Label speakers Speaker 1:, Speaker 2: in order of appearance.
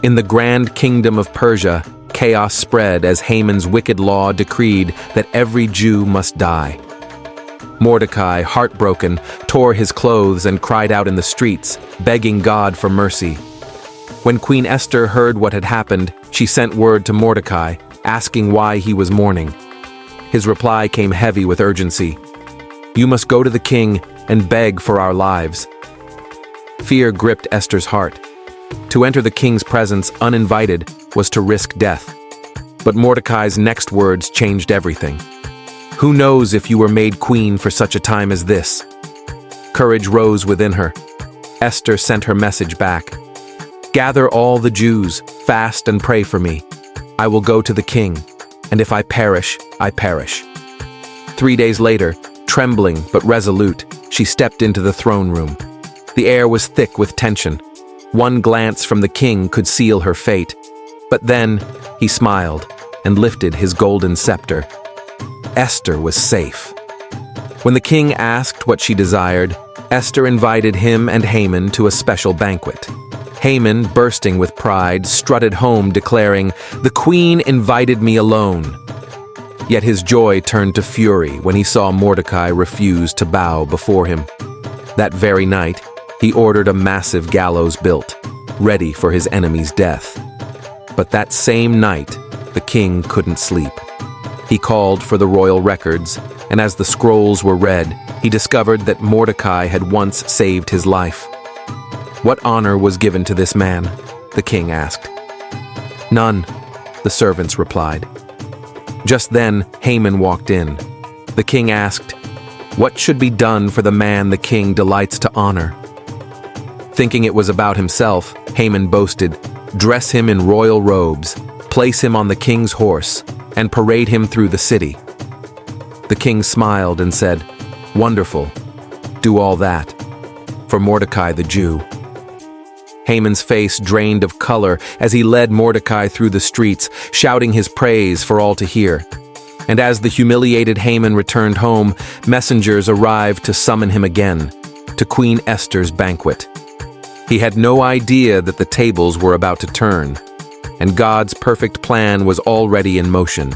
Speaker 1: In the grand kingdom of Persia, chaos spread as Haman's wicked law decreed that every Jew must die. Mordecai, heartbroken, tore his clothes and cried out in the streets, begging God for mercy. When Queen Esther heard what had happened, she sent word to Mordecai, asking why he was mourning. His reply came heavy with urgency. "You must go to the king and beg for our lives." Fear gripped Esther's heart. To enter the king's presence uninvited was to risk death. But Mordecai's next words changed everything. "Who knows if you were made queen for such a time as this?" Courage rose within her. Esther sent her message back. "Gather all the Jews, fast and pray for me. I will go to the king, and if I perish, I perish." 3 days later, trembling but resolute, she stepped into the throne room. The air was thick with tension. One glance from the king could seal her fate. But then, he smiled and lifted his golden scepter. Esther was safe. When the king asked what she desired, Esther invited him and Haman to a special banquet. Haman, bursting with pride, strutted home declaring, "The queen invited me alone." Yet his joy turned to fury when he saw Mordecai refuse to bow before him. That very night, he ordered a massive gallows built, ready for his enemy's death. But that same night, the king couldn't sleep. He called for the royal records, and as the scrolls were read, he discovered that Mordecai had once saved his life. "What honor was given to this man?" the king asked. "None," the servants replied. Just then, Haman walked in. The king asked, "What should be done for the man the king delights to honor?" Thinking it was about himself, Haman boasted, "Dress him in royal robes, place him on the king's horse, and parade him through the city." The king smiled and said, "Wonderful. Do all that. For Mordecai the Jew." Haman's face drained of color as he led Mordecai through the streets, shouting his praise for all to hear. And as the humiliated Haman returned home, messengers arrived to summon him again, to Queen Esther's banquet. He had no idea that the tables were about to turn, and God's perfect plan was already in motion.